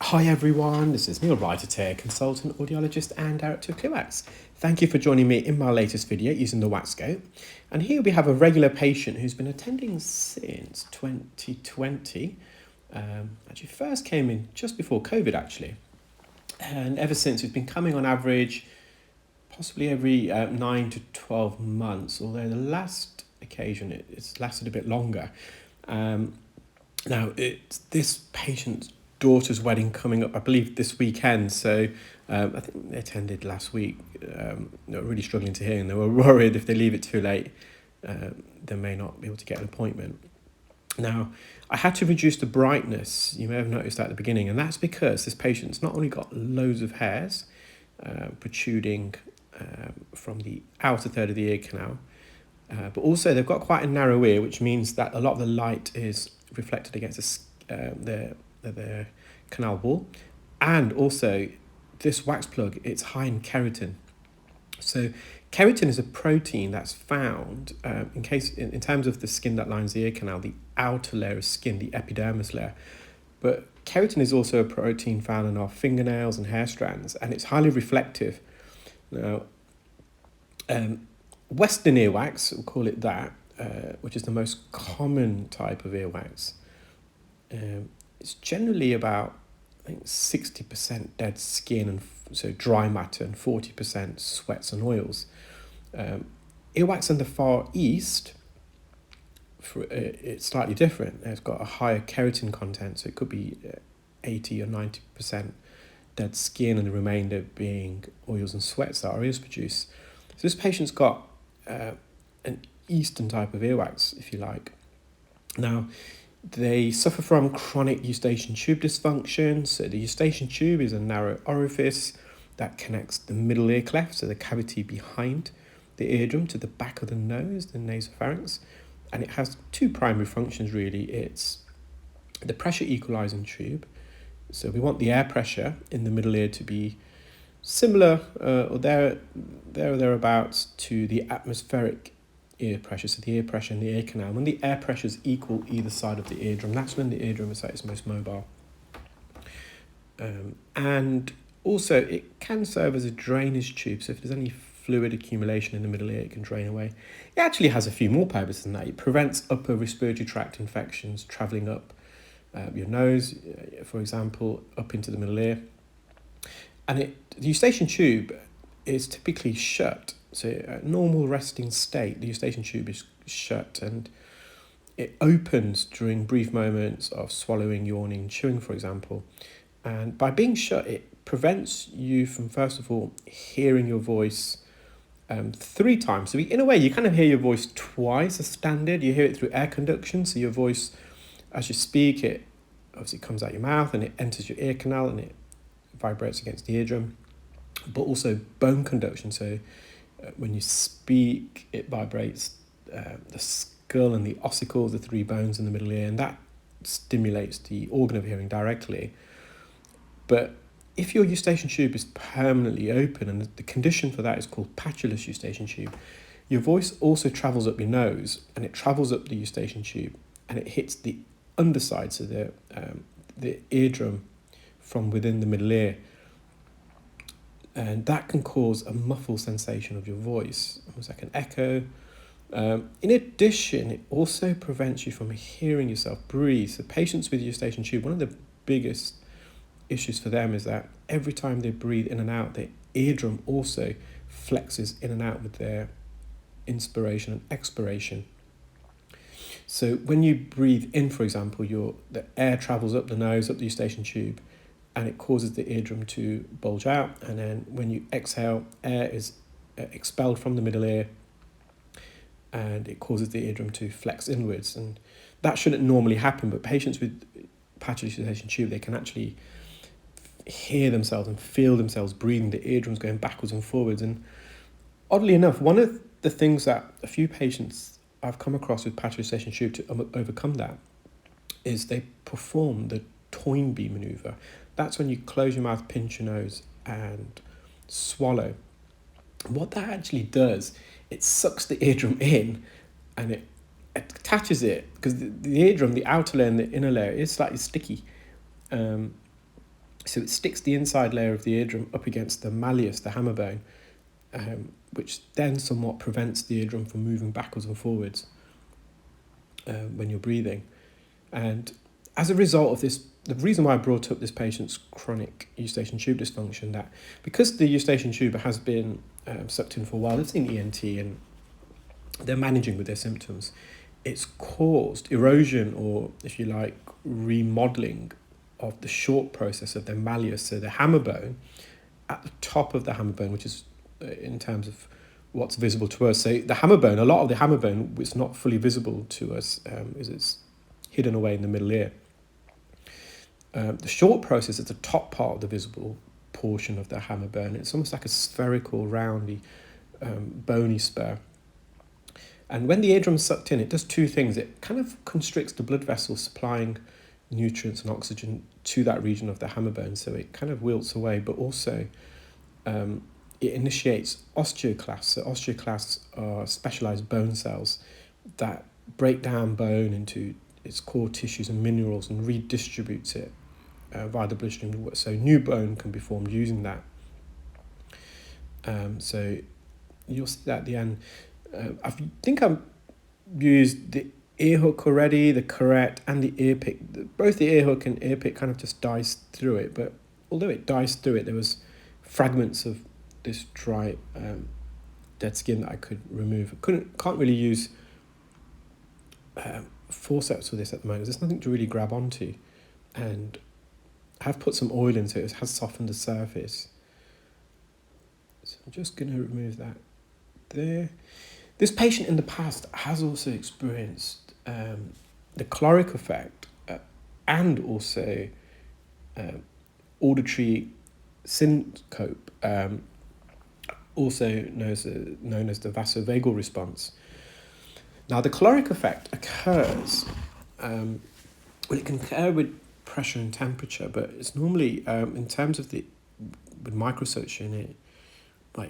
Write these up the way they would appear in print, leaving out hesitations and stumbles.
Hi everyone, this is Neil Wright, consultant, audiologist and director of earwax. Thank you for joining me in my latest video using the wax scope. And here we have a regular patient who's been attending since 2020. Actually first came in just before COVID actually. And ever since he's been coming on average possibly every 9 to 12 months, although the last occasion it's lasted a bit longer. Now, it's this patient's daughter's wedding coming up, I believe, this weekend. So I think they attended last week. They were really struggling to hear, and they were worried if they leave it too late, they may not be able to get an appointment. Now, I had to reduce the brightness. You may have noticed that at the beginning, and that's because this patient's not only got loads of hairs protruding from the outer third of the ear canal, but also they've got quite a narrow ear, which means that a lot of the light is reflected against the canal wall. And also this wax plug, it's high in keratin. So keratin is a protein that's found in terms of the skin that lines the ear canal, the outer layer of skin, the epidermis layer. But keratin is also a protein found in our fingernails and hair strands, and it's highly reflective. Now, Western earwax, we'll call it that, which is the most common type of earwax. It's generally about, I think, 60% dead skin, and so dry matter, and 40% sweats and oils. Earwax in the Far East, it's slightly different. It's got a higher keratin content, so it could be 80 or 90% dead skin, and the remainder being oils and sweats that our ears produce. So this patient's got an Eastern type of earwax, if you like. Now, they suffer from chronic eustachian tube dysfunction. So the eustachian tube is a narrow orifice that connects the middle ear cleft, so the cavity behind the eardrum, to the back of the nose, the nasopharynx. And it has two primary functions really. It's the pressure equalizing tube. So we want the air pressure in the middle ear to be similar or thereabouts to the atmospheric ear pressure, so the ear pressure in the ear canal. When the air pressure is equal either side of the eardrum, that's when the eardrum is at its most mobile. And also it can serve as a drainage tube, so if there's any fluid accumulation in the middle ear, it can drain away. It actually has a few more purposes than that. It prevents upper respiratory tract infections travelling up your nose, for example, up into the middle ear. And the eustachian tube is typically shut. So at normal resting state, the eustachian tube is shut, and it opens during brief moments of swallowing, yawning, chewing, for example. And by being shut, it prevents you from, first of all, hearing your voice 3 times. So in a way, you kind of hear your voice twice as standard. You hear it through air conduction. So your voice, as you speak, it obviously comes out your mouth and it enters your ear canal and it vibrates against the eardrum. But also bone conduction. So when you speak, it vibrates the skull and the ossicles, the 3 bones in the middle ear, and that stimulates the organ of hearing directly. But if your eustachian tube is permanently open, and the condition for that is called patulous eustachian tube, your voice also travels up your nose, and it travels up the eustachian tube, and it hits the underside, so the eardrum from within the middle ear. And that can cause a muffled sensation of your voice, almost like an echo. In addition, it also prevents you from hearing yourself breathe. So patients with eustachian tube, one of the biggest issues for them is that every time they breathe in and out, their eardrum also flexes in and out with their inspiration and expiration. So when you breathe in, for example, the air travels up the nose, up the eustachian tube, and it causes the eardrum to bulge out. And then when you exhale, air is expelled from the middle ear, and it causes the eardrum to flex inwards. And that shouldn't normally happen, but patients with patulous eustachian tube, they can actually hear themselves and feel themselves breathing, the eardrums going backwards and forwards. And oddly enough, one of the things that a few patients I've come across with patulous eustachian tube to overcome that is they perform the Toynbee maneuver. That's when you close your mouth, pinch your nose, and swallow. What that actually does, it sucks the eardrum in, and it attaches it, because the eardrum, the outer layer and the inner layer, is slightly sticky. So it sticks the inside layer of the eardrum up against the malleus, the hammer bone, which then somewhat prevents the eardrum from moving backwards and forwards when you're breathing. And as a result of this, the reason why I brought up this patient's chronic eustachian tube dysfunction, that because the eustachian tube has been sucked in for a while, they've seen ENT and they're managing with their symptoms, it's caused erosion, or if you like, remodeling of the short process of their malleus, so the hammer bone at the top of the hammer bone, which is in terms of what's visible to us. So the hammer bone, a lot of the hammer bone is not fully visible to us, is it's hidden away in the middle ear. The short process is the top part of the visible portion of the hammer bone. It's almost like a spherical, roundy, bony spur. And when the eardrum is sucked in, it does two things. It kind of constricts the blood vessels supplying nutrients and oxygen to that region of the hammer bone, so it kind of wilts away, but also it initiates osteoclasts. So osteoclasts are specialized bone cells that break down bone into its core tissues and minerals and redistributes it via the bloodstream. So new bone can be formed using that. So you'll see that at the end. I think I've used the ear hook already, the correct, and the ear pick. Both the ear hook and ear pick kind of just dies through it, but although it dies through it, there was fragments of this dry dead skin that I could remove. Can't really use forceps for this at the moment. There's nothing to really grab onto, and I have put some oil into it. It has softened the surface. So I'm just going to remove that there. This patient in the past has also experienced the caloric effect and also auditory syncope, also known as the vasovagal response. Now, the caloric effect occurs, it can occur with pressure and temperature, but it's normally, in terms of with microsuction, it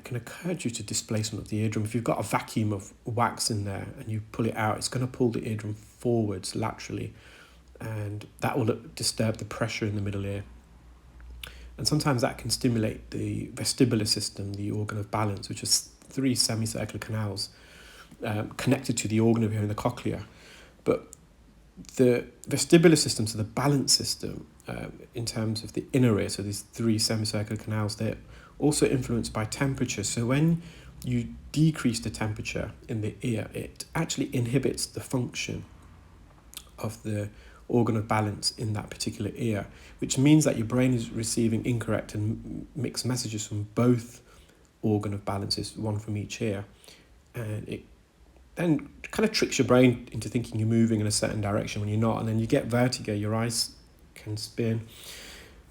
can occur due to displacement of the eardrum. If you've got a vacuum of wax in there and you pull it out, it's going to pull the eardrum forwards laterally, and that will disturb the pressure in the middle ear. And sometimes that can stimulate the vestibular system, the organ of balance, which is 3 semicircular canals connected to the organ of hearing, the cochlea. But the vestibular system, so the balance system, in terms of the inner ear, so these 3 semicircular canals, they're also influenced by temperature. So when you decrease the temperature in the ear, it actually inhibits the function of the organ of balance in that particular ear, which means that your brain is receiving incorrect and mixed messages from both organ of balances, one from each ear. And it then kind of tricks your brain into thinking you're moving in a certain direction when you're not, and then you get vertigo, your eyes can spin.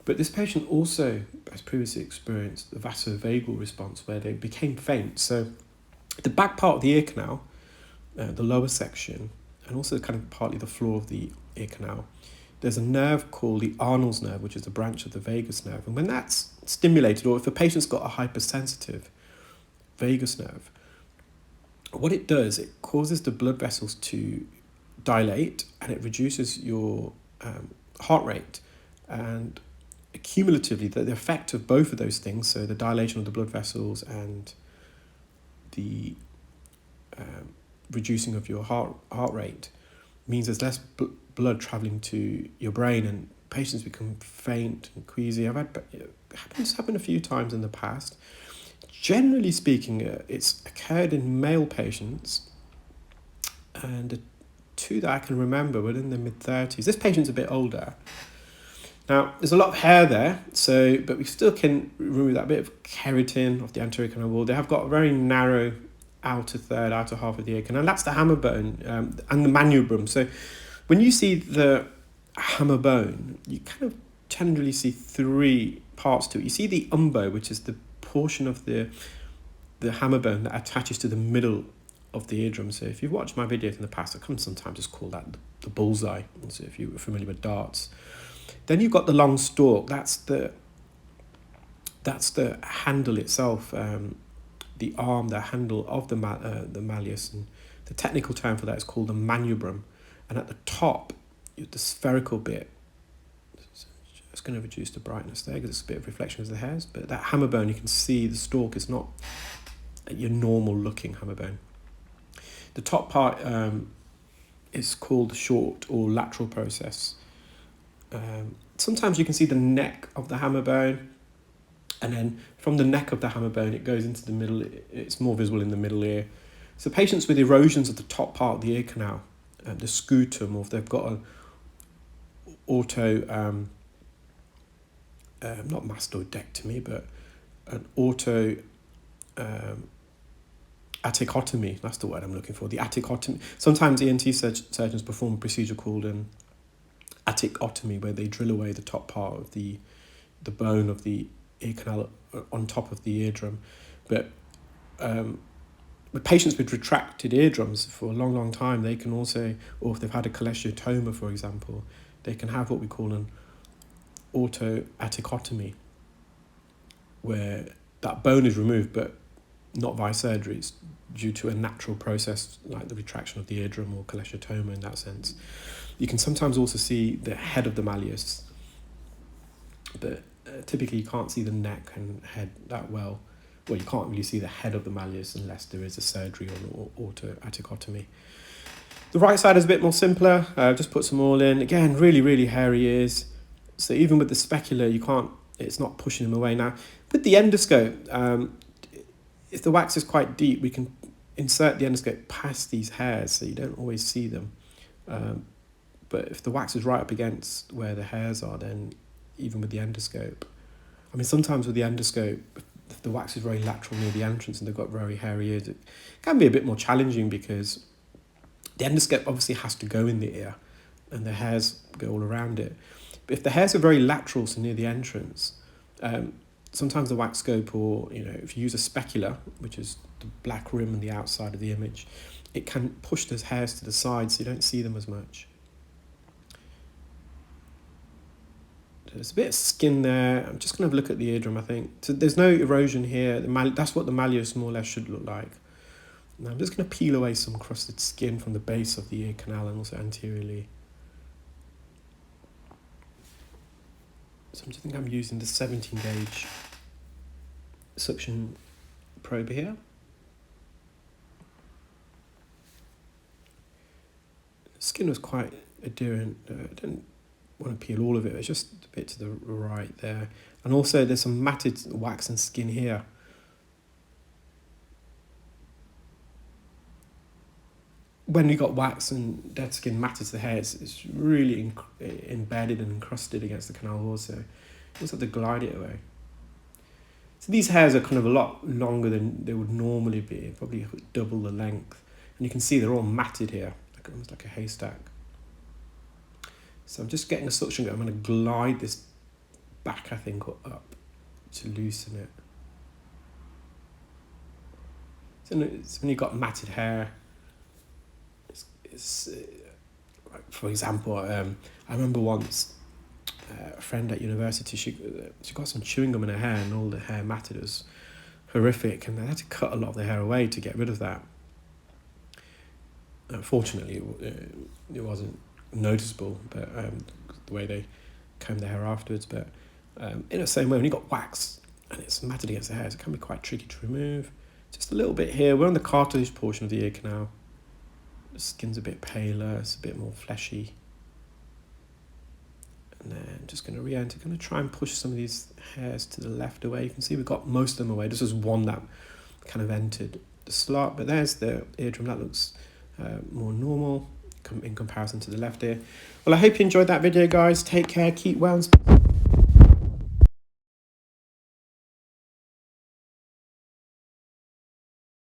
But this patient also has previously experienced the vasovagal response, where they became faint. So the back part of the ear canal, the lower section, and also kind of partly the floor of the ear canal, there's a nerve called the Arnold's nerve, which is a branch of the vagus nerve. And when that's stimulated, or if a patient's got a hypersensitive vagus nerve, what it does, it causes the blood vessels to dilate, and it reduces your heart rate. And cumulatively, the effect of both of those things, so the dilation of the blood vessels and the reducing of your heart rate, means there's less blood travelling to your brain, and patients become faint and queasy. I've had it's happened a few times in the past. Generally speaking, it's occurred in male patients, and the 2 that I can remember were in their mid-30s. This patient's a bit older. Now, there's a lot of hair there, but we still can remove that bit of keratin off the anterior canal wall. They have got a very narrow outer half of the ear canal, and that's the hammer bone and the manubrium. So when you see the hammer bone, you kind of generally see 3 parts to it. You see the umbo, which is the portion of the hammer bone that attaches to the middle of the eardrum. So if you've watched my videos in the past, I can sometimes just call that the bullseye, so if you're familiar with darts. Then you've got the long stalk. That's the handle itself, the arm, the handle of the malleus, and the technical term for that is called the manubrium. And at the top, the spherical bit. It's going to reduce the brightness there because it's a bit of reflection of the hairs. But that hammer bone, you can see the stalk is not your normal looking hammer bone. The top part is called the short or lateral process. Sometimes you can see the neck of the hammer bone, and then from the neck of the hammer bone it goes into the middle. It's more visible in the middle ear. So patients with erosions of the top part of the ear canal, the scutum, or if they've got an not mastoidectomy, but an attictomy, that's the word I'm looking for, the attictomy. Sometimes ENT surgeons perform a procedure called an attictomy, where they drill away the top part of the bone of the ear canal on top of the eardrum. But with patients with retracted eardrums for a long time, they can also, or if they've had a cholesteatoma, for example, they can have what we call an attictomy, where that bone is removed, but not via surgery. It's due to a natural process like the retraction of the eardrum or cholesteatoma in that sense. You can sometimes also see the head of the malleus, but typically you can't see the neck and head that well. Well, you can't really see the head of the malleus unless there is a surgery or an attictomy. The right side is a bit more simpler. Just put some oil in. Again, really hairy ears. So even with the specular, it's not pushing them away. Now, with the endoscope, if the wax is quite deep, we can insert the endoscope past these hairs, so you don't always see them. But if the wax is right up against where the hairs are, then even with the endoscope, I mean, sometimes with the endoscope, if the wax is very lateral near the entrance and they've got very hairy ears, it can be a bit more challenging because the endoscope obviously has to go in the ear and the hairs go all around it. But if the hairs are very lateral, so near the entrance, sometimes the wax scope, or if you use a specular, which is the black rim on the outside of the image, it can push those hairs to the side so you don't see them as much. There's a bit of skin there. I'm just going to have a look at the eardrum, I think. So there's no erosion here. That's what the malleus more or less should look like. Now I'm just going to peel away some crusted skin from the base of the ear canal and also anteriorly. So I think I'm using the 17 gauge suction probe here. The skin was quite adherent. I didn't want to peel all of it. It's just a bit to the right there. And also there's some matted wax and skin here. When you got wax and dead skin matted to the hair, it's really embedded and encrusted against the canal wall, so you just have to glide it away. So these hairs are kind of a lot longer than they would normally be, probably double the length. And you can see they're all matted here, almost like a haystack. So I'm just getting a suction going. I'm going to glide this back, I think, or up to loosen it. So when you've got matted hair, it's like, for example, I remember once a friend at university, she got some chewing gum in her hair and all the hair matted. It was horrific, and they had to cut a lot of the hair away to get rid of that. Fortunately, it wasn't noticeable, but the way they comb the hair afterwards. But in the same way, when you got wax and it's matted against the hairs, it can be quite tricky to remove. Just a little bit here. We're on the cartilage portion of the ear canal. The skin's a bit paler, it's a bit more fleshy. And then just going to re-enter, going to try and push some of these hairs to the left away. You can see we've got most of them away. This is one that kind of entered the slot, but there's the eardrum. That looks more normal in comparison to the left ear. Well, I hope you enjoyed that video, guys. Take care, keep well, and